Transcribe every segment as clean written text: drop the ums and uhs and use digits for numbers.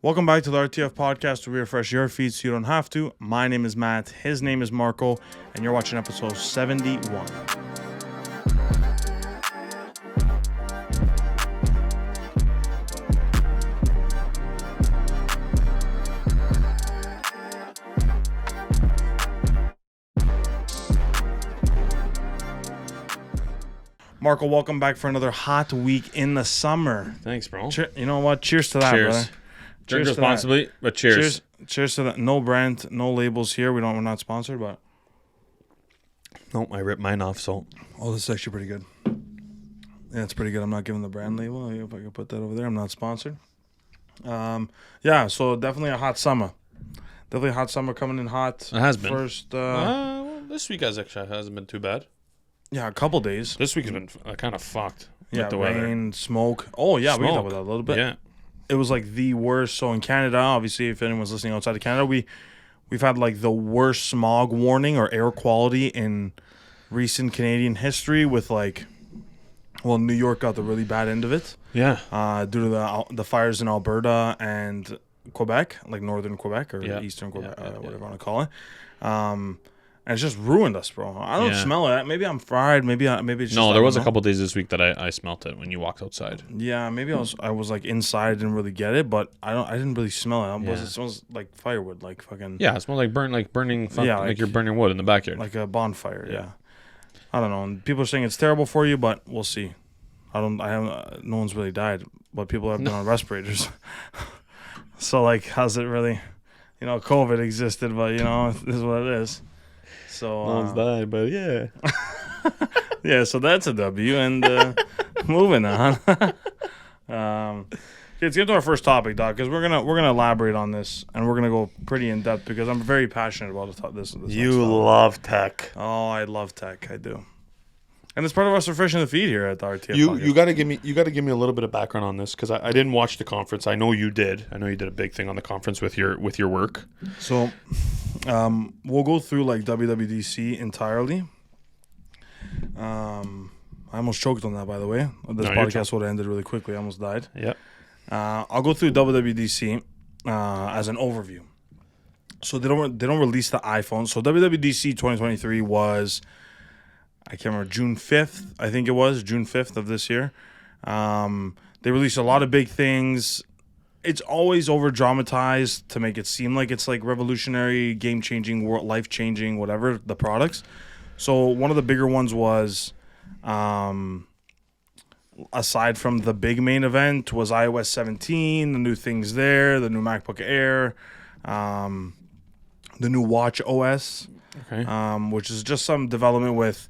Welcome back to the RTF podcast where we refresh your feed so you don't have to. My name is Matt, his name is Marco, and you're watching episode 71. Marco, welcome back for another hot week in the summer. Thanks, bro. You know what? Cheers to that, Cheers. brother. Drink responsibly, but cheers. Cheers to that. No brand, no labels here. We're not sponsored, but Nope, I ripped mine off, so. oh, this is actually pretty good. Yeah, it's pretty good. I'm not giving the brand label. If I can put that over there, I'm not sponsored. Yeah, so definitely a hot summer. Definitely a hot summer coming in hot. It has been. First, Well, this week hasn't been too bad. yeah, a couple days. This week has been kind of fucked Yeah, with the rain, smoke. Oh, yeah, we can talk about that a little bit. Yeah. It was like the worst. So in Canada, obviously, if anyone's listening outside of Canada, we've had like the worst smog warning or air quality in recent Canadian history. With like, well, New York got the really bad end of it Yeah. due to the fires in Alberta and Quebec, like northern Quebec or Yeah. eastern Quebec, Yeah. whatever you want to call it. And it's just ruined us, bro. I don't Yeah. smell it. Maybe I'm fried. Maybe it's just, No, I there was don't a know. couple days this week that I smelt it when you walked outside. Yeah, maybe I was like inside, didn't really get it, but I didn't really smell it. Yeah. It smells like firewood, like fucking Yeah, it smelled like burning, Yeah, like like- you're burning wood in the backyard. like a bonfire. Yeah. Yeah. I don't know. And people are saying it's terrible for you, but we'll see. I haven't. No one's really died, but people have been on respirators. So like, how's it really? You know, COVID existed, but you know, this is what it is. So no one's died, but yeah. yeah, so that's a W. And moving on. Let's get to our first topic, Doc, because we're gonna elaborate on this, and we're gonna go pretty in depth because I'm very passionate about this next topic. love tech. Oh, I love tech. I do, and it's part of us refreshing the feed here at the RTF. You podcast. got to give me a little bit of background on this because I didn't watch the conference. I know you did. I know you did a big thing on the conference with your work. So, we'll go through like WWDC entirely. I almost choked on that, by the way. This No, you're podcast would have ended really quickly. I almost died. Yeah. I'll go through WWDC as an overview. So they don't release the iPhone. So WWDC 2023 was, I can't remember, June 5th. I think it was June 5th of this year. They released a lot of big things. It's always over dramatized to make it seem like it's like revolutionary, game changing, life changing, whatever the products. So one of the bigger ones was, aside from the big main event, was iOS 17, the new things there, the new MacBook Air, the new Watch OS, Okay. which is just some development with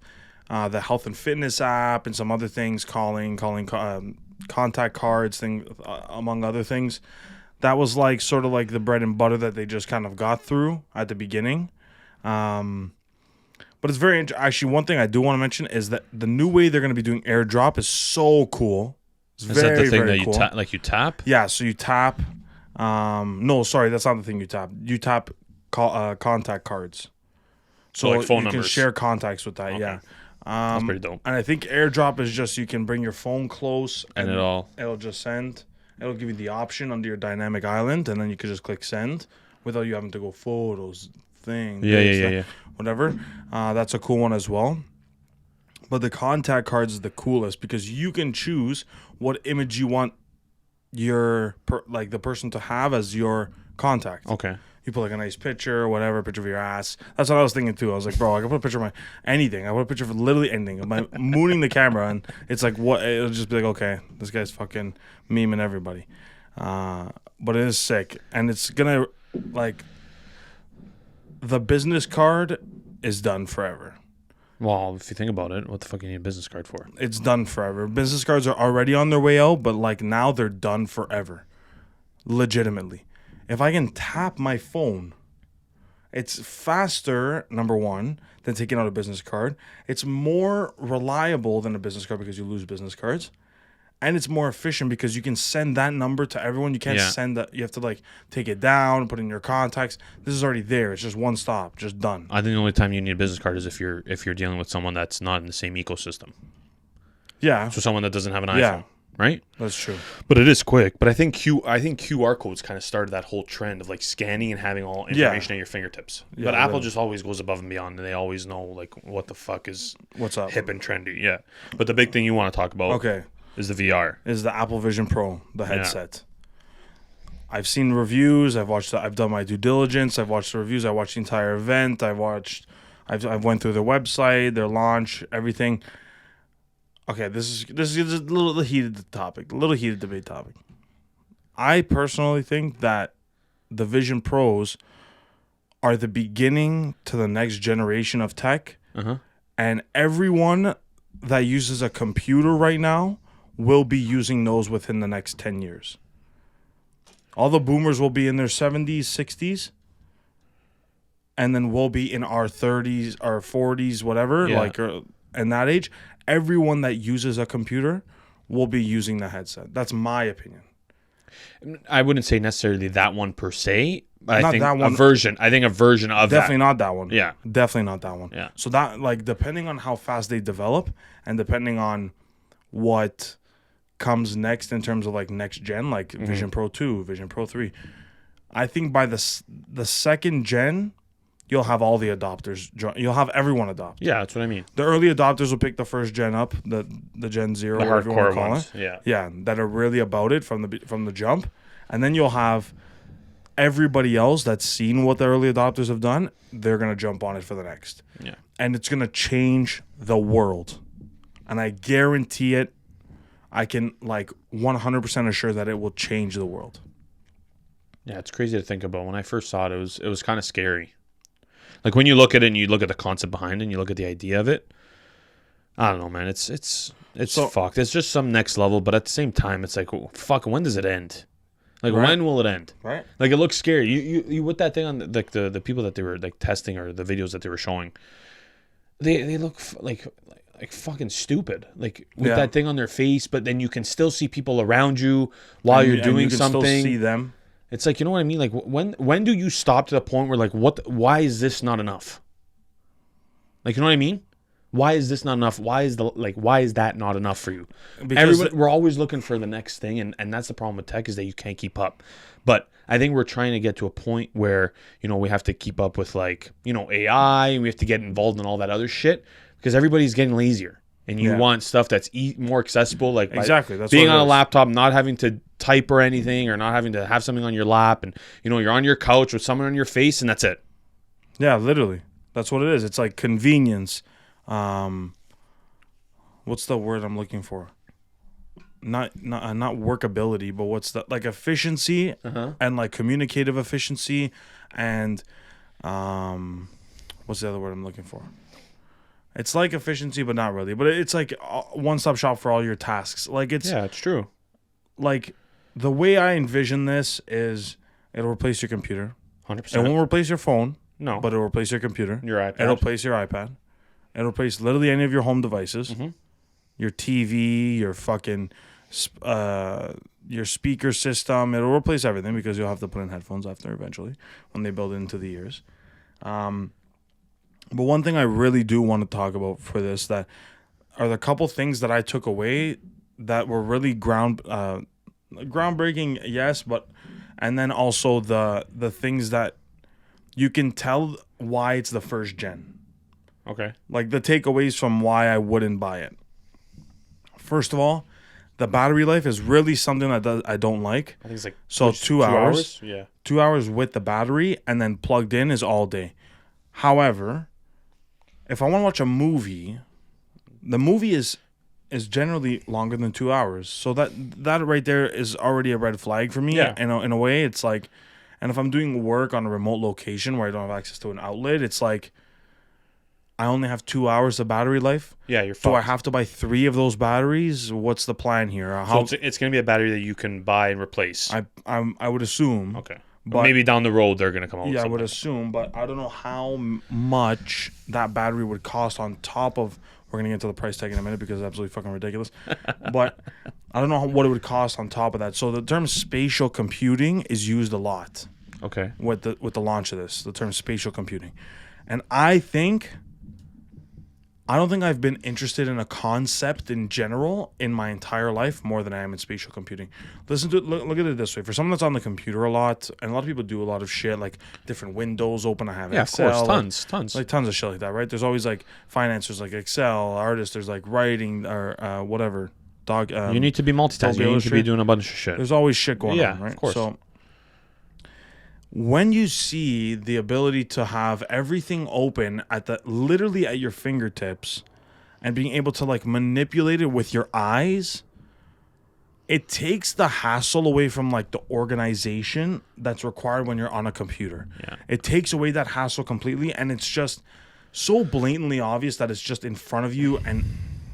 the health and fitness app and some other things, calling contact cards, among other things. That was like sort of like the bread and butter that they just kind of got through at the beginning. But it's very actually, one thing I do want to mention is that the new way they're going to be doing AirDrop is so cool. It's Is that the thing very that cool. you tap? Yeah, so you tap. No, sorry, that's not the thing you tap. You tap contact cards. So like phone you numbers. can share contacts with that. Okay. Yeah. That's pretty dope. And I think AirDrop is just you can bring your phone close And it'll just send. It'll give you the option under your dynamic island, and then you could just click send without you having to go photos, thing. Yeah. Whatever. That's a cool one as well. But the contact cards is the coolest because you can choose what image you want the person to have as your contact. Okay. You put like a nice picture or whatever, picture of your ass. That's what I was thinking too. I was like, bro, I can put a picture of my anything. I put a picture of literally anything. Of my mooning the camera, and it's like what it'll just be like, okay, this guy's fucking memeing everybody. But it is sick, and it's gonna like the business card is done forever. Well, if you think about it, what the fuck do you need a business card for? It's done forever. Business cards are already on their way out, but like now they're done forever. Legitimately. If I can tap my phone, it's faster, number one, than taking out a business card. It's more reliable than a business card because you lose business cards. And it's more efficient because you can send that number to everyone. You can't Yeah. send that. You have to like take it down, put it in your contacts. This is already there. It's just one stop, just done. I think the only time you need a business card is if you're dealing with someone that's not in the same ecosystem. Yeah. So someone that doesn't have an iPhone. Yeah. right? That's true. But it is quick. But I think QR codes kind of started that whole trend of like scanning and having all information at your fingertips. Yeah, but Apple literally. just always goes above and beyond, and they always know like what the fuck is What's up? hip and trendy. Yeah. But the big thing you want to talk about Okay. is the VR. Is the Apple Vision Pro, the headset. I've seen reviews. I've done my due diligence. I've watched the reviews. I watched the entire event. I've went through their website, their launch, everything. Okay, this is a little heated topic, a little heated debate topic. I personally think that the Vision Pros are the beginning to the next generation of tech, and everyone that uses a computer right now will be using those within the next 10 years. All the boomers will be in their 70s, 60s, and then we'll be in our 30s, our 40s, whatever, in that age. Everyone that uses a computer will be using the headset. That's my opinion. I wouldn't say necessarily that one per se, but Not I think that one. a version. I think a version of Definitely that. not that one. Yeah. Definitely not that one. Yeah. So that, like, depending on how fast they develop and depending on what comes next in terms of like next gen, like Vision Pro 2, Vision Pro 3, I think by the second gen, you'll have all the adopters. You'll have everyone adopt. Yeah, that's what I mean. The early adopters will pick the first gen up, the Gen 0, The whatever you want hardcore to call ones. it. Yeah. Yeah, that are really about it from the jump. And then you'll have everybody else that's seen what the early adopters have done. They're going to jump on it for the next. Yeah. And it's going to change the world. And I guarantee it. I can 100% assure that it will change the world. Yeah, it's crazy to think about. When I first saw it, it was kind of scary. Like when you look at it and you look at the concept behind it and you look at the idea of it, I don't know, man. It's fucked. It's just some next level, but at the same time, it's like, fuck, when does it end? Like, Right. when will it end? Right. Like, it looks scary. You with that thing on the people that they were like testing or the videos that they were showing, they look like fucking stupid. Like with that thing on their face, but then you can still see people around you while you're doing you can something. Still see them. It's like, you know what I mean? Like when do you stop to the point where like why is this not enough? Like, you know what I mean? Why is this not enough? Why is that not enough for you? Because We're always looking for the next thing, and that's the problem with tech is that you can't keep up. But I think we're trying to get to a point where, you know, we have to keep up with like, you know, AI, and we have to get involved in all that other shit because everybody's getting lazier. And you want stuff that's more accessible, like exactly. That's being what it on a is. laptop, not having to type or anything, or not having to have something on your lap, and you know you're on your couch with someone on your face, and that's it. Yeah, literally. That's what it is. It's like convenience. What's the word I'm looking for? Not workability, but what's the like efficiency and like communicative efficiency and what's the other word I'm looking for? It's like efficiency, but not really. But it's like a one-stop shop for all your tasks. Like it's true. like the way I envision this is it'll replace your computer. 100%. It won't replace your phone. No, But it'll replace your computer. your iPad. It'll replace your iPad. It'll replace literally any of your home devices. Your TV, your fucking, your speaker system. It'll replace everything because you'll have to put in headphones after eventually when they build it into the ears. But one thing I really do want to talk about for this that are the couple things that I took away that were really groundbreaking, yes, but and then also the things that you can tell why it's the first gen. Okay. Like the takeaways from why I wouldn't buy it. First of all, the battery life is really something that I don't like. I think it's like So 2 hours. Yeah. 2 hours with the battery and then plugged in is all day. However, if I want to watch a movie, the movie is generally longer than 2 hours. So that right there is already a red flag for me. Yeah. In a way, it's like, and if I'm doing work on a remote location where I don't have access to an outlet, it's like I only have 2 hours of battery life. Yeah, you're Do I fucked. have to buy 3 of those batteries? What's the plan here? So it's going to be a battery that you can buy and replace. I would assume. Okay. But Maybe down the road they're going to come out with yeah, I something. would assume, but I don't know how much that battery would cost on top of. We're gonna get to the price tag in a minute because it's absolutely fucking ridiculous. But I don't know what it would cost on top of that. So the term spatial computing is used a lot Okay. with the launch of this. The term spatial computing, and I think I don't think I've been interested in a concept in general in my entire life more than I am in spatial computing. Look at it this way. For someone that's on the computer a lot, and a lot of people do a lot of shit, like different windows open. I have Excel. Of course, tons. Like tons of shit like that, right? There's always like financiers like Excel, artists, there's like writing or whatever. You need to be multitasking. You need to be doing a bunch of shit. There's always shit going on, right? Of course. So when you see the ability to have everything open literally at your fingertips and being able to like manipulate it with your eyes, it takes the hassle away from like the organization that's required when you're on a computer. Yeah. It takes away that hassle completely, and it's just so blatantly obvious that it's just in front of you and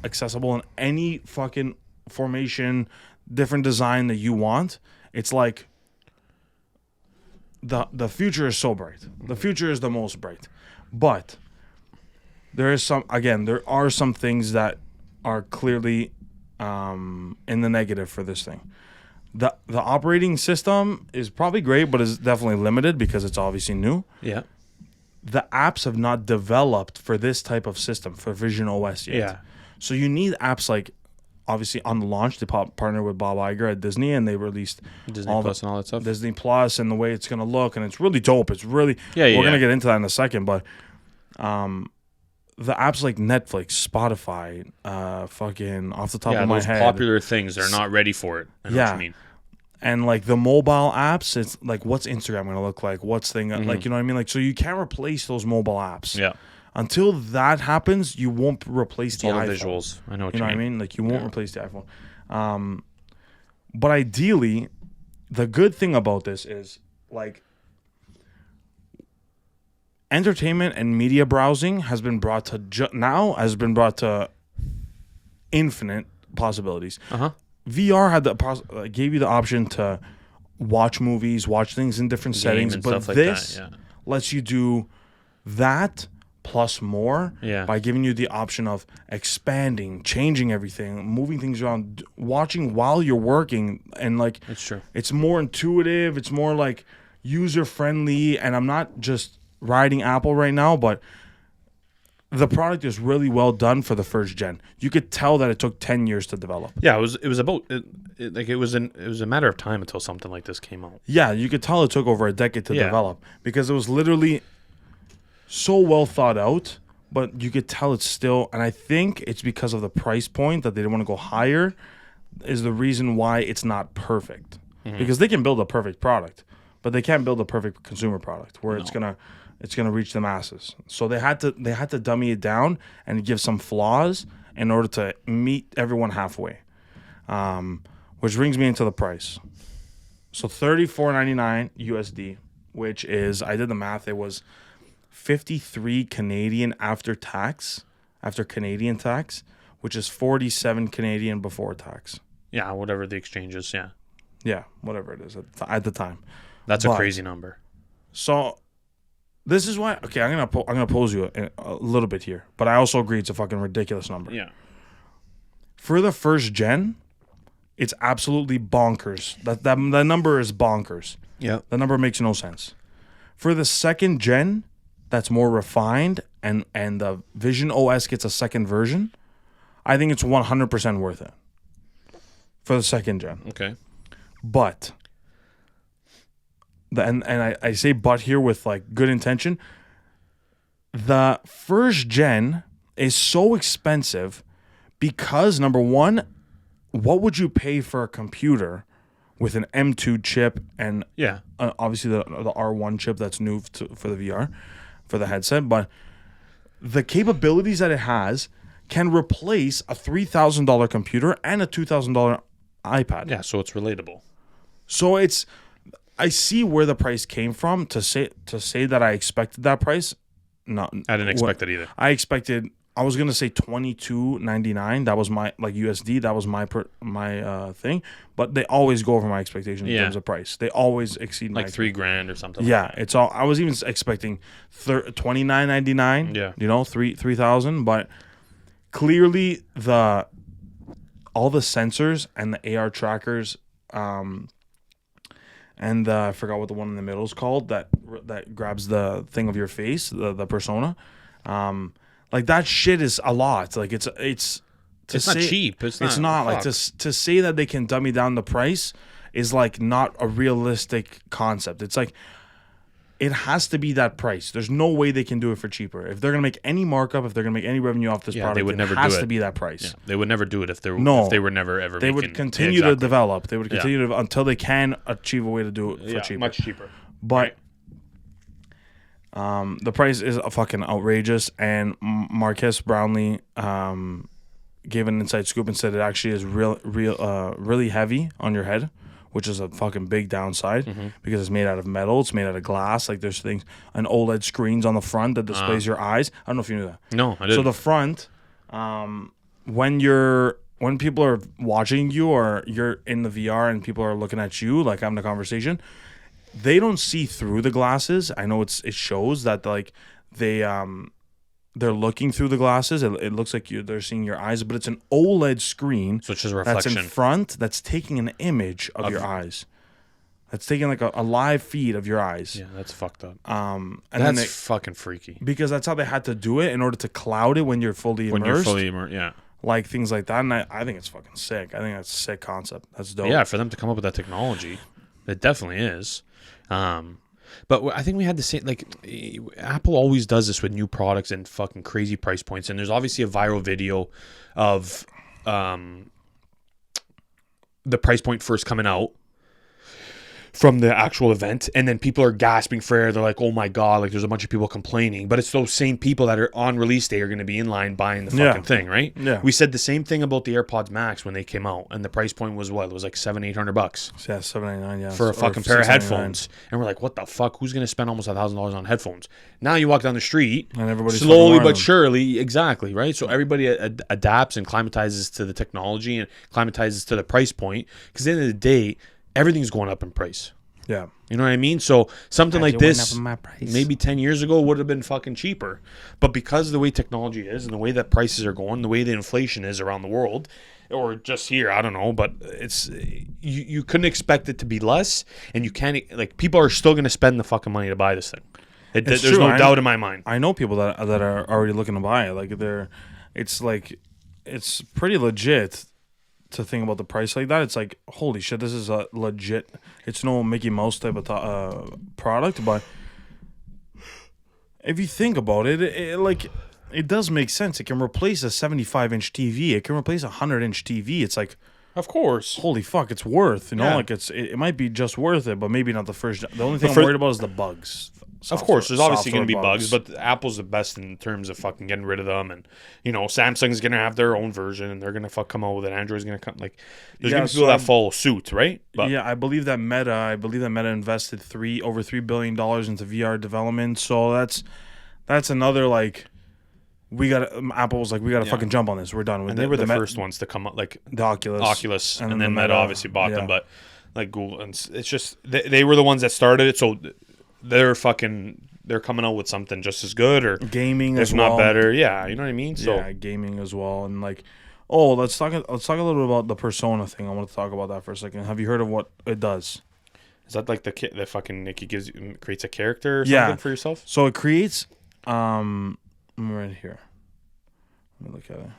accessible in any fucking formation, different design that you want. It's like the future is so bright. The future is the most bright. But there are some things that are clearly in the negative for this thing. The operating system is probably great, but is definitely limited because it's obviously new. Yeah. The apps have not developed for this type of system, for Vision OS yet. Yeah. So you need apps like, obviously on the launch, they partnered with Bob Iger at Disney, and they released Disney Plus and all that stuff. Disney Plus and the way it's going to look, and it's really dope. It's really, we're going to get into that in a second, but the apps like Netflix, Spotify, fucking off the top of my those head. popular things, they're not ready for it. I know what you mean. And like the mobile apps, it's like, what's Instagram going to look like? What's thing, like, you know what I mean? Like, so you can't replace those mobile apps. Yeah. Until that happens, you won't replace the all iPhone. The visuals. I know what you know mean. what I mean? Like, you won't replace the iPhone. But ideally, the good thing about this is, like, entertainment and media browsing has been brought to infinite possibilities. VR had gave you the option to watch movies, watch things in different settings, but this lets you do that plus more by giving you the option of expanding, changing everything, moving things around, watching while you're working, and like that's true. It's more intuitive, it's more like user friendly, and I'm not just riding Apple right now, but the product is really well done for the first gen. You could tell that it took 10 years to develop. Yeah, it was a matter of time until something like this came out. Yeah, you could tell it took over a decade to develop because it was literally so well thought out, but you could tell it's still, and I think it's because of the price point that they didn't want to go higher is the reason why it's not perfect. Because they can build a perfect product, but they can't build a perfect consumer product where it's gonna reach the masses. So they had to dummy it down and give some flaws in order to meet everyone halfway. Which brings me into the price. So $34.99 USD, which is, I did the math, it was 53 Canadian after Canadian tax, which is 47 Canadian before tax. Yeah, whatever the exchange is, yeah. Yeah, whatever it is at the time. That's a crazy number. So this is why, okay, I'm gonna pose you a little bit here, but I also agree it's a fucking ridiculous number. Yeah. For the first gen, it's absolutely bonkers. That number is bonkers. Yeah. The number makes no sense. For the second gen, that's more refined, and the Vision OS gets a second version, I think it's 100% worth it. For the second gen. Okay. But I say but here with like good intention. The first gen is so expensive because, number one, what would you pay for a computer with an M2 chip and obviously the R1 chip that's new for the VR, for the headset, but the capabilities that it has can replace a $3,000 computer and a $2,000 iPad. Yeah, so it's relatable. So I see where the price came from. To say that I expected that price, no, I didn't expect it either. I was gonna say $22.99. That was my USD. That was my thing. But they always go over my expectation in terms of price. They always exceed my $3,000 or something. Yeah, it's all. I was even expecting $29.99. Yeah, $3,000. But clearly all the sensors and the AR trackers, and I forgot what the one in the middle is called that grabs the thing of your face, the persona. Like that shit is a lot. Like it's not cheap. It's not like to say that they can dummy down the price is like not a realistic concept. It's like it has to be that price. There's no way they can do it for cheaper. If they're gonna make any markup, if they're gonna make any revenue off this product, they would never it has do it. to be that price. Yeah, they would never do it if they were never ever. They would continue to develop. They would continue to until they can achieve a way to do it for cheaper. Much cheaper. But the price is fucking outrageous, and Marques Brownlee gave an inside scoop and said it actually is really heavy on your head, which is a fucking big downside because it's made out of metal, it's made out of glass. Like there's things, an OLED screens on the front that displays your eyes. I don't know if you knew that. No, I didn't. So the front, when people are watching you or you're in the VR and people are looking at you, like having a conversation, they don't see through the glasses. I know it shows that like they're looking through the glasses. It looks like they're seeing your eyes, but it's an OLED screen. So it's just a reflection. That's in front. That's taking an image of your eyes. That's taking like a live feed of your eyes. Yeah, that's fucked up. And that's fucking freaky. Because that's how they had to do it in order to cloud it when you're fully immersed. Yeah. Like things like that. And I think it's fucking sick. I think that's a sick concept. That's dope. Yeah, for them to come up with that technology, it definitely is. But I think we had the same, like, Apple always does this with new products and fucking crazy price points. And there's obviously a viral video of the price point first coming out from the actual event, and then people are gasping for air. They're like, oh my God, like there's a bunch of people complaining. But it's those same people that are on release day are going to be in line buying the fucking thing, right? Yeah. We said the same thing about the AirPods Max when they came out, and the price point was what? It was like $700-800. Yeah, $799, yeah. For a fucking pair of headphones. And we're like, what the fuck? Who's going to spend almost $1,000 on headphones? Now you walk down the street, and everybody's slowly but surely, exactly, right? So everybody adapts and climatizes to the technology and climatizes to the price point, because at the end of the day, everything's going up in price. Yeah. You know what I mean? So something like this, maybe 10 years ago, would have been fucking cheaper. But because of the way technology is and the way that prices are going, the way the inflation is around the world, or just here, I don't know, but it's you couldn't expect it to be less, and you can't, like, people are still going to spend the fucking money to buy this thing. There's true. no doubt in my mind. I know people that are already looking to buy it. Like it's pretty legit to think about the price like that. It's like, holy shit, this is a legit. It's no Mickey Mouse type of product, but if you think about it, it does make sense. It can replace a 75-inch TV. It can replace a 100-inch TV. It's like, of course, holy fuck, it's worth. You know, Yeah. like it might be just worth it, but maybe not the first. The only thing I'm worried about is the bugs. Of course, there's obviously going to be bugs, but Apple's the best in terms of fucking getting rid of them. And, you know, Samsung's going to have their own version, and they're going to come out with it. Android's going to come. Like, there's going to be people that follow suit, right? But yeah, I believe that Meta invested over $3 billion into VR development. So that's another, like, Apple was like, we got to fucking jump on this. We're done with it. And they were the first ones to come up, like the Oculus. And then the Meta obviously bought them, but like Google, and it's just, they were the ones that started it. So they're coming out with something just as good, or gaming, if not better. Yeah, you know what I mean. So yeah, gaming as well, and like, let's talk a little bit about the Persona thing. I want to talk about that for a second. Have you heard of what it does? Is that like the fucking Nikki creates a character or something for yourself? So it creates right here. Let me look at it.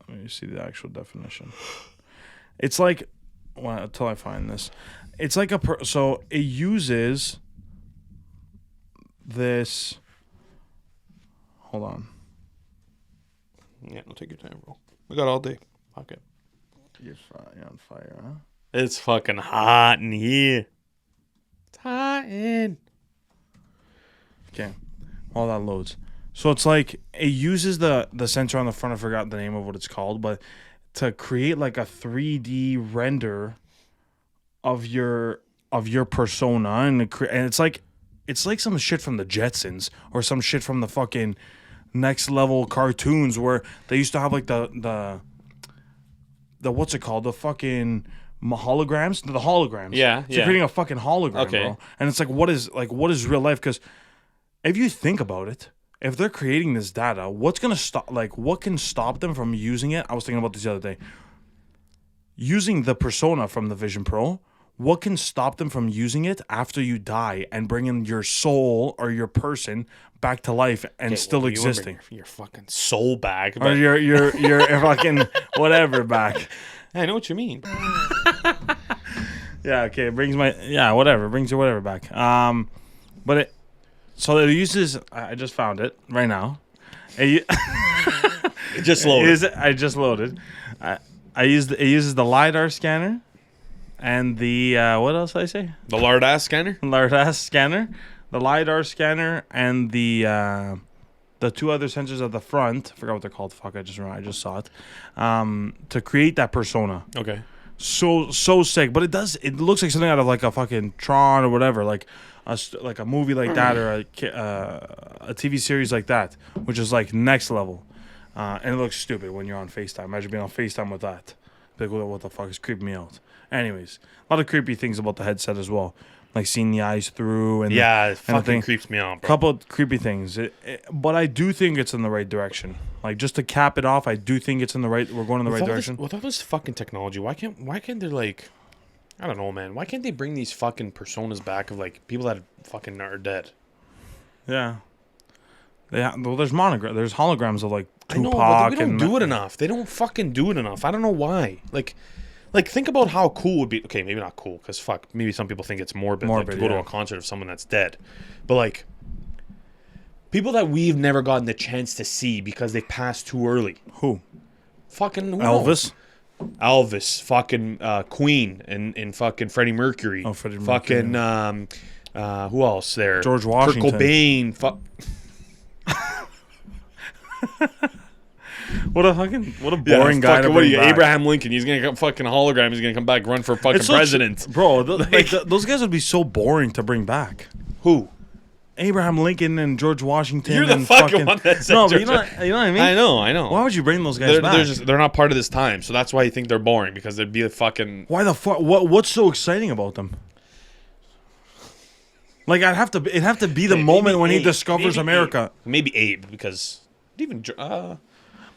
Let me see the actual definition. It's like, until I find this. It's like so it uses this. Hold on. Yeah, don't take your time, bro. We got all day. Okay. You're on fire, huh? It's fucking hot in here. It's hot in. Okay. While that loads. So it's like it uses the sensor on the front. I forgot the name of what it's called, but to create like a 3D render of your persona, and it's like some shit from the Jetsons or some shit from the fucking Next Level cartoons where they used to have like the what's it called, the fucking holograms, the holograms. Yeah, so you're creating a fucking hologram, bro. And it's like what is real life? Because if you think about it, if they're creating this data, what's gonna stop? Like, what can stop them from using it? I was thinking about this the other day. Using the Persona from the Vision Pro, what can stop them from using it after you die and bringing your soul or your person back to life and still existing? Your fucking soul back. Or your fucking whatever back. I know what you mean. Yeah, okay, it brings whatever, brings your whatever back. So it uses, I just found it right now. It just loaded. I just loaded. It uses the LiDAR scanner and the, what else did I say? The LiDAR scanner? LiDAR scanner. The LiDAR scanner and the two other sensors at the front. I forgot what they're called. Fuck, I just saw it. To create that persona. Okay. So sick. But it looks like something out of like a fucking Tron or whatever. Like a movie like that or a TV series like that, which is like next level. And it looks stupid when you're on FaceTime. Imagine being on FaceTime with that. Like, what the fuck is creeping me out? Anyways, a lot of creepy things about the headset as well. Like seeing the eyes through. And it fucking creeps me out, bro. Couple of creepy things. But I do think it's in the right direction. Like, just to cap it off, I do think it's we're going in the right direction. With all this fucking technology, why can't they, like, I don't know, man. Why can't they bring these fucking personas back of, like, people that fucking are dead? Yeah. There's holograms of, like, Tupac. I know, but we don't do it enough. They don't fucking do it enough. I don't know why. Like, think about how cool it would be. Okay, maybe not cool, because fuck, maybe some people think it's morbid like, to go to a concert of someone that's dead. But, like, people that we've never gotten the chance to see because they passed too early. Who? Fucking Elvis? Elvis, fucking Queen, and fucking Freddie Mercury. Oh, Freddie Mercury. Fucking, who else there? George Washington. Kurt Cobain. What a boring guy to bring back. Abraham Lincoln. He's gonna come fucking hologram. He's gonna come back, run for fucking president. Bro, those guys would be so boring to bring back. Who? Abraham Lincoln and George Washington. You're the fucking one that said but you know what I mean? I know. Why would you bring those guys back? They're not part of this time, so that's why you think they're boring, because they'd be a fucking... Why the fuck? What's so exciting about them? Like, it'd have to be the moment when he discovers America. Maybe Abe, because... Even...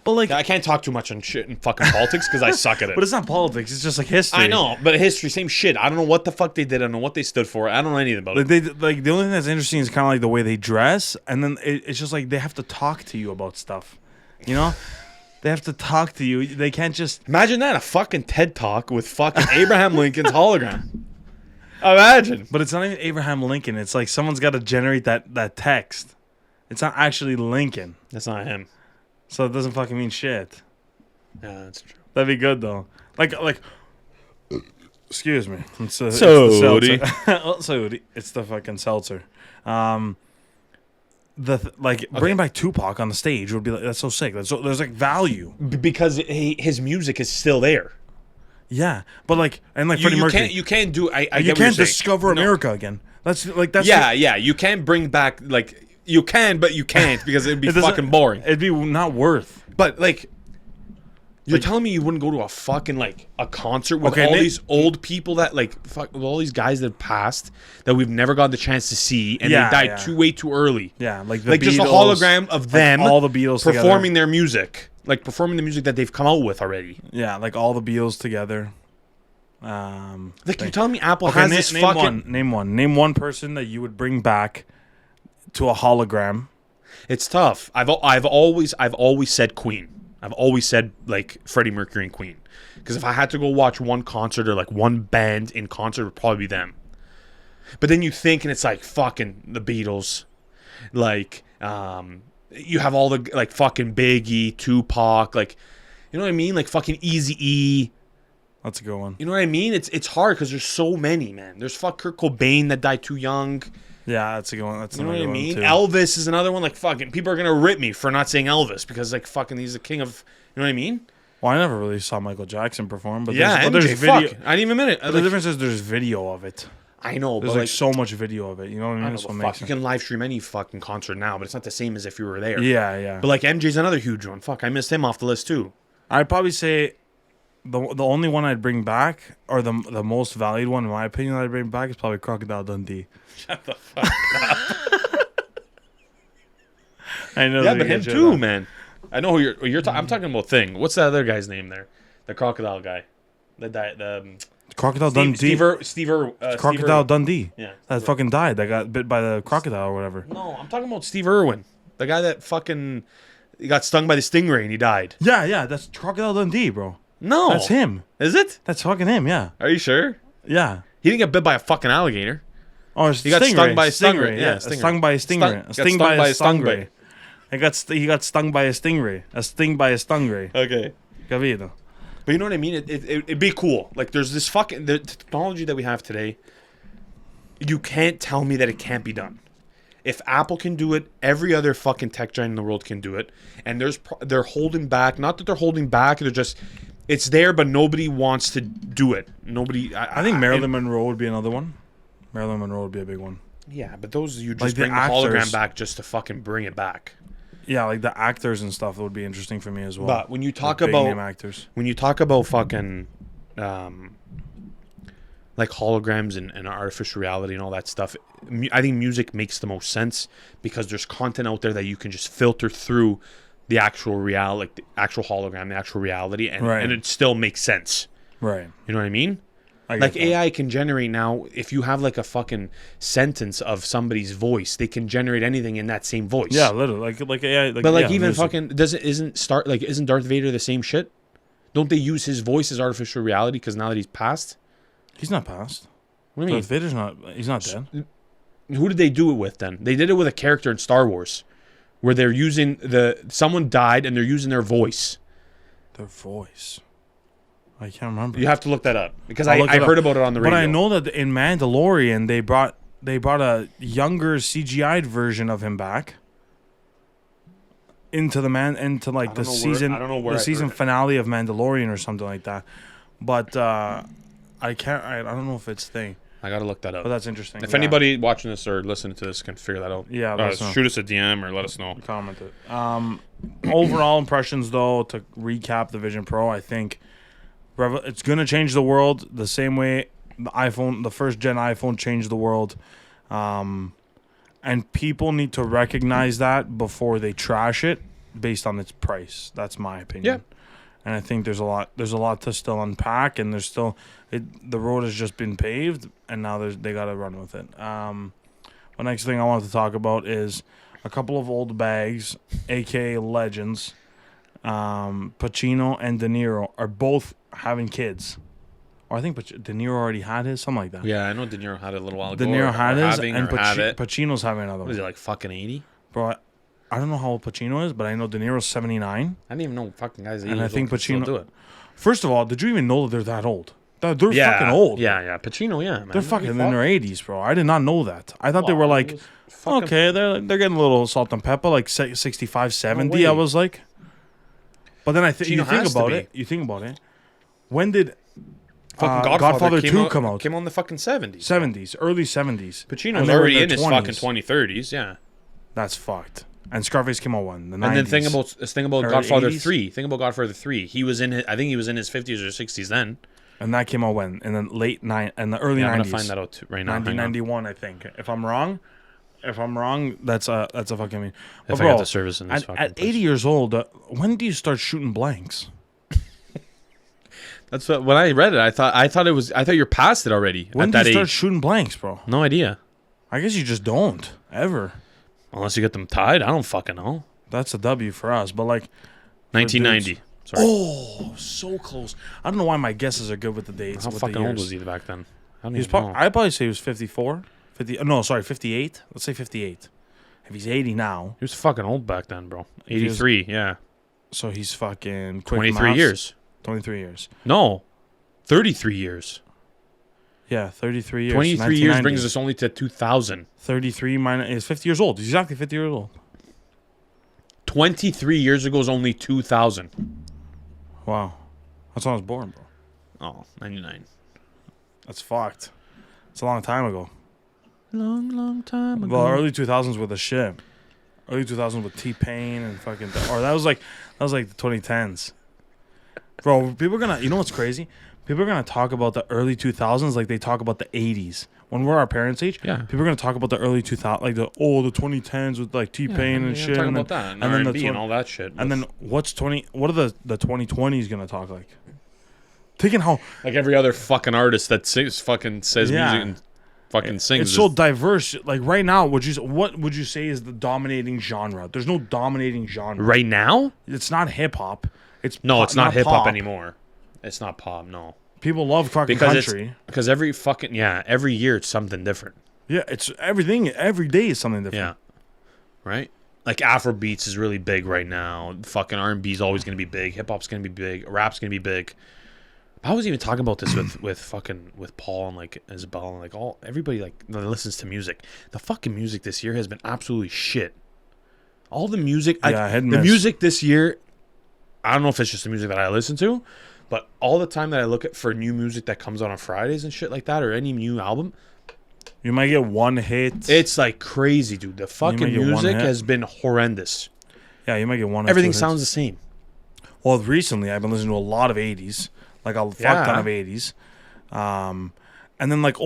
But like, I can't talk too much on shit in fucking politics because I suck at it. But it's not politics. It's just like history. I know, but history, same shit. I don't know what the fuck they did. I don't know what they stood for. I don't know anything about it. The only thing that's interesting is kind of like the way they dress, and then it's just like they have to talk to you about stuff. You know, they have to talk to you. They can't just imagine that, a fucking TED Talk with fucking Abraham Lincoln's hologram. Imagine. But it's not even Abraham Lincoln. It's like someone's got to generate that text. It's not actually Lincoln. That's not him. So it doesn't fucking mean shit. Yeah, that's true. That'd be good though. Like, excuse me. It's the fucking seltzer. Bringing back Tupac on the stage would be like, that's so sick. There's like value because his music is still there. Yeah, but Freddie Mercury, you can't do. You can't discover America again. That's. Yeah. You can't bring back like. You can, but you can't because it'd be fucking boring. It'd be not worth. But like, you're telling me you wouldn't go to a fucking a concert with all these old people that with all these guys that have passed that we've never gotten the chance to see and they died way too early. Yeah, like Beatles, just a hologram of them, all the Beatles performing together. Their music, performing the music that they've come out with already. Yeah, like all the Beatles together. You're telling me Apple has this fucking name one person that you would bring back to a hologram. It's tough. I've always said Queen. I've always said Freddie Mercury and Queen. Because if I had to go watch one concert or one band in concert, it would probably be them. But then you think, and it's fucking the Beatles. You have all the fucking Biggie, Tupac, you know what I mean? Fucking Eazy-E. That's a good one. You know what I mean? It's hard because there's so many, man. There's Kurt Cobain that died too young. Yeah, that's a good one. That's you know what I mean? Too. Elvis is another one. Fucking people are gonna rip me for not saying Elvis because fucking he's the king of. You know what I mean? Well, I never really saw Michael Jackson perform, but there's video. I didn't even admit it. The difference is there's video of it. I know, there's but so much video of it. You know what I mean? That's what makes you can live stream any fucking concert now, but it's not the same as if you were there. Yeah. But MJ's another huge one. Fuck, I missed him off the list too. I'd probably say the only one I'd bring back, or the most valued one in my opinion I'd bring back, is probably Crocodile Dundee. Shut the fuck up. I know. Yeah, but him too, man. I know who you're talking. I'm talking about Thing. What's that other guy's name there? The crocodile guy. The Crocodile Dundee. Crocodile Dundee. Yeah. That fucking died. That got bit by the crocodile or whatever. No, I'm talking about Steve Irwin, the guy that fucking he got stung by the stingray and he died. Yeah. That's Crocodile Dundee, bro. No, That's him. Is it? That's fucking him. Yeah. Are you sure? Yeah. He didn't get bit by a fucking alligator. Oh, He got stung by a stingray. Yeah, stingray. stung by a stingray. Got A sting by a stingray. He got stung by a stingray. A sting by a stingray. Okay. Capito? But you know what I mean? It'd be cool. Like, there's this fucking... The technology that we have today, you can't tell me that it can't be done. If Apple can do it, every other fucking tech giant in the world can do it. And they're holding back. Not that they're holding back. They're just... It's there, but nobody wants to do it. Nobody... I think Marilyn Monroe would be another one. Marilyn Monroe would be a big one. Yeah, but those... You Like just the bring the actors. hologram back just to fucking bring it back. Yeah, like the actors and stuff would be interesting for me as well. But when you talk Like big name about... actors. When you talk about fucking... like holograms and artificial reality and all that stuff, I think music makes the most sense because there's content out there that you can just filter through the actual reality, like the actual hologram, the actual reality, and, Right. and it still makes sense. Right. You know what I mean? I get Like that. AI can generate now, if you have like a fucking sentence of somebody's voice, they can generate anything in that same voice. Yeah, literally. Like AI. Like, But like yeah, even music. fucking isn't Darth Vader the same shit? Don't they use his voice as artificial reality because now that he's passed? He's not passed. What do you mean? Darth Vader's not. He's not dead. Who did they do it with then? They did it with a character in Star Wars, where they're using someone died and they're using their voice. Their voice. I can't remember. You have to look that up because I'll I look it heard up. about it on the radio. But I know that in Mandalorian they brought a younger CGI'd version of him back into the like the season I don't know where the I season heard it. finale of Mandalorian or something like that. But I don't know if it's thing. I gotta look that up. But that's interesting. If Yeah. anybody watching this or listening to this can figure that out, Yeah, let us know. shoot us a DM or let us know. Comment it. Overall impressions, though, to recap the Vision Pro, I think it's going to change the world the same way the first gen iPhone changed the world. And people need to recognize that before they trash it based on its price. That's my opinion. Yeah. And I think there's a lot to still unpack, and there's still the road has just been paved, and now they got to run with it. The next thing I wanted to talk about is a couple of old bags, aka legends. Pacino and De Niro are both having kids. Or I think De Niro already had his, something like that. Yeah, I know De Niro had it a little while ago. De Niro had his, having, and or had it. Pacino's having another What one. is he, like fucking 80? Bro, I don't know how old Pacino is, but I know De Niro's 79. I didn't even know fucking guys. And I think Pacino- do it. First of all, did you even know that they're that old? They're fucking old. Yeah. Pacino, yeah, man. They're fucking in their 80s, bro. I did not know that. I thought they were like, fucking, okay, they're getting a little salt and pepper, like 65, 70. way. I was like. But then Pacino you think has to about be. it. You think about it. When did fucking Godfather came 2 out, come out? Came out in the fucking 70s. 70s, early 70s. Pacino's And they were already in their his 20s. fucking 2030s, yeah. That's fucked. And Scarface came out when? The 90s. And then think about Or Godfather 80s? 3. Think about Godfather 3. I think he was in his 50s or 60s then. And that came out when? In the the early Yeah, 90s. I'm gonna find that out right now. Hang on. 1991, I think. If I'm wrong, that's a fucking mean. If But I bro, got the service in this fucking at place. 80 years old, when do you start shooting blanks? That's what when I read it, I thought you're past it already When at do you that start age. shooting blanks, bro? No idea. I guess you just don't ever. Unless you get them tied, I don't fucking know. That's a W for us. But like, 1990. Sorry. oh, so close. I don't know why my guesses are good with the dates. How with fucking the old years. was he back then? I don't He was even know. I'd probably say he was 54. 58. Let's say 58. If he's 80 now, He was fucking old back then, bro. 83, yeah. so he's fucking quick 23 maths. years. 23 years. No. 33 years. Yeah, 33 years. 23 years 1990. brings us only to 2000. 33 minus is 50 years old. He's exactly 50 years old. 23 years ago is only 2000. Wow. That's when I was born, bro. Oh, 99. That's fucked. It's a long time ago. Long time Well, early 2000s were the shit. Early 2000s with T-Pain and fucking... or that was like the 2010s. Bro, people are gonna... You know what's crazy? People are gonna talk about the early 2000s like they talk about the 80s. When we're our parents' age, Yeah. people are gonna talk about the early 2000s, like the 2010s with like T-Pain and shit. Talking And about then, that. And R&B and all that shit. and then what are the 2020s gonna talk like? thinking how Like every other fucking artist that fucking says Yeah. music and fucking sings. it's so diverse. Like right now, what would you say is the dominating genre? There's no dominating genre. right now? It's not hip hop. It's It's not hip hop pop. anymore. It's not pop, no. People love fucking Because country. because every year it's something different. Yeah, it's everything. Every day is something different. Yeah. Right? Like Afrobeats is really big right now. Fucking R&B is always going to be big. Hip hop's going to be big. Rap's going to be big. I was even talking about this with Paul and like Isabel and like everybody like that listens to music. The fucking music this year has been absolutely shit. All the music, Yeah, hit and the miss. music this year, I don't know if it's just the music that I listen to, but all the time that I look at for new music that comes out on Fridays and shit like that, or any new album, You might get one hit. it's like crazy, dude. The fucking might get one music hit. has been horrendous. Yeah, you might get one. Or Everything two sounds hits. the same. Well, recently I've been listening to a lot of '80s, like a fuck Yeah. ton of '80s, and then like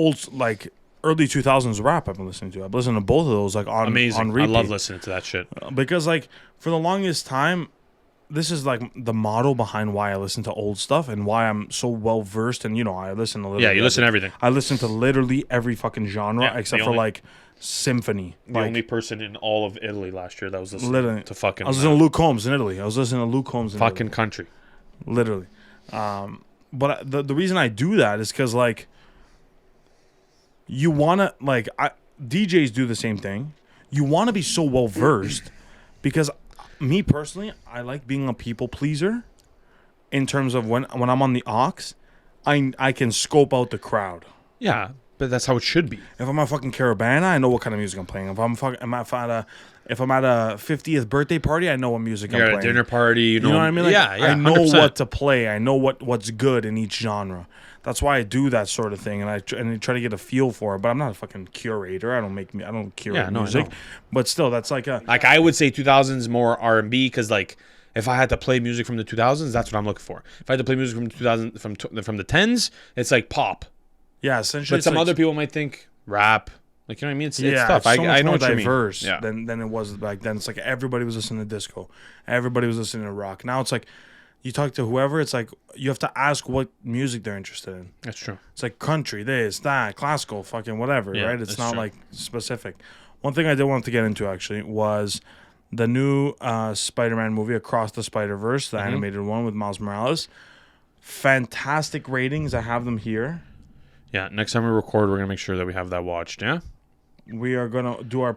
early 2000s rap. I've been listening to. I've listened to both of those like on Amazing. on I repeat. love listening to that shit. Because like for the longest time, this is like the model behind why I listen to old stuff and why I'm so well versed. And I listen to Yeah, you listen to everything. I listen to literally every fucking genre Yeah, except the for only- like symphony. The Like only person in all of Italy last year that was listening Literally. to fucking I was listening to Luke Combs in Italy. I was listening to Luke Combs in fucking country. Italy. Literally. But the reason I do that is because like you wanna DJs do the same thing. You want to be so well versed because me personally, I like being a people pleaser. In terms of when I'm on the aux, I can scope out the crowd. Yeah, but that's how it should be. If I'm at fucking Caravana, I know what kind of music I'm playing. If I'm at a 50th birthday party, I know what music I'm You're playing. at a dinner party. You know You know what I mean? Like, yeah, I know 100%. what to play. I know what's good in each genre. That's why I do that sort of thing, and I try to get a feel for it. But I'm not a fucking curator. I don't curate Yeah, no, I music. know. But still, that's like a Like I would say 2000s more R&B because like if I had to play music from the 2000s, that's what I'm looking for. If I had to play music from 2000 from the 10s, it's like pop. yeah. Essentially, But it's some like, other people might think rap. Like you know what I mean? It's yeah, tough. it's so much I know more what you mean. diverse Yeah. than it was back then. It's like everybody was listening to disco, everybody was listening to rock. Now it's like you talk to whoever, it's like you have to ask what music they're interested in. That's true. It's like country, this, that, classical, fucking whatever, Yeah, right? It's that's not true. like specific. One thing I did want to get into actually was the new Spider-Man movie, Across the Spider-Verse, the animated one with Miles Morales. Fantastic ratings. I have them here. Yeah, next time we record, we're going to make sure that we have that watched, yeah? We are gonna do our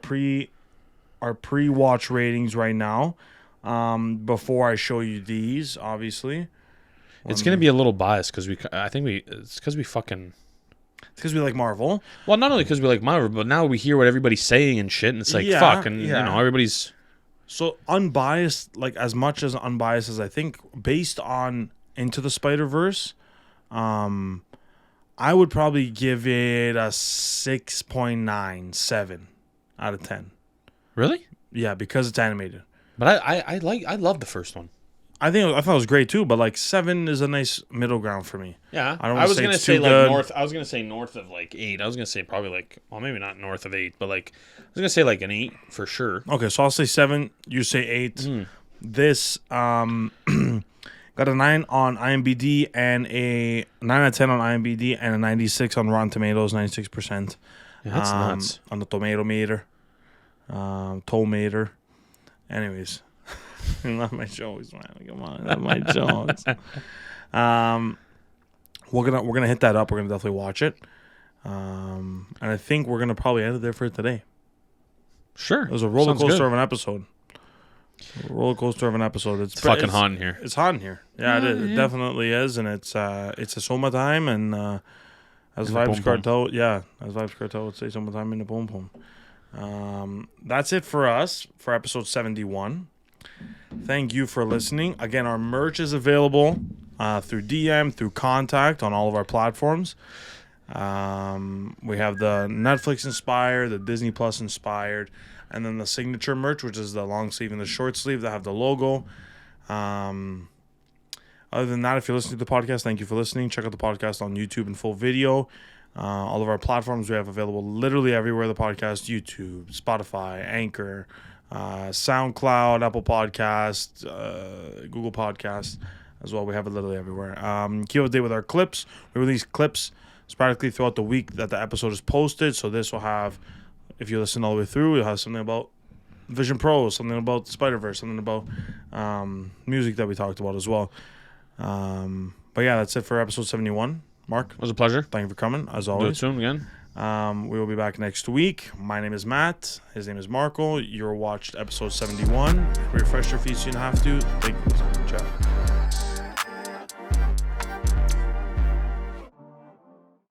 pre-watch ratings right now. Before I show you these, obviously. It's going to be a little biased because it's because we fucking... It's because we like Marvel. Well, not only because we like Marvel, but now we hear what everybody's saying and shit, and it's like, Yeah, fuck, and, yeah. everybody's... So unbiased, like as much as unbiased as I think, based on Into the Spider-Verse, I would probably give it a 6.97 out of 10. Really? Yeah, because it's animated. But I love the first one. I thought it was great too, but like 7 is a nice middle ground for me. Yeah, I don't wanna was say gonna it's say too like good. north. I was gonna say north of like 8. I was gonna say probably like, well, maybe not north of 8, but like I was gonna say like an 8 for sure. Okay, so I'll say 7. You say 8. This got a 9 on IMDb and a 9 out of 10 on IMDb and a 96 on Rotten Tomatoes, 96%. Yeah, that's nuts. On the tomato meter, toll meter. Anyways, not my jokes, man. Come on, not my jokes. We're gonna hit that up. We're gonna definitely watch it. And I think we're gonna probably end it there for today. Sure, It was a roller Sounds coaster good. of an episode. It's fucking hot in here. It's hot in here. Yeah, it is. Yeah. It definitely is, and it's a summertime, and as In the Vibes pom-pom. Cartel, as Vibes Cartel would say, summertime in the pom pom. That's it for us for episode 71. Thank you for listening. Again, our merch is available through DM, through contact on all of our platforms. We have the Netflix inspired, the Disney Plus inspired, and then the signature merch, which is the long sleeve and the short sleeve that have the logo. Other than that, if you're listening to the podcast, thank you for listening. Check out the podcast on YouTube in full video. All of our platforms we have available literally everywhere the podcast: YouTube, Spotify, Anchor, SoundCloud, Apple Podcasts, Google Podcasts. as well. We have it literally everywhere. Keep up to date with our clips. We release clips sporadically throughout the week that the episode is posted. So this will have, if you listen all the way through, you'll have something about Vision Pro, something about the Spider-Verse, something about music that we talked about as well. But yeah, that's it for episode 71. Mark, It was a pleasure. thank you for coming, as Do it always. soon again. We will be back next week. My name is Matt. His name is Marco. You're watched episode 71. Refresh your feed so you don't have to. Thank you. Ciao.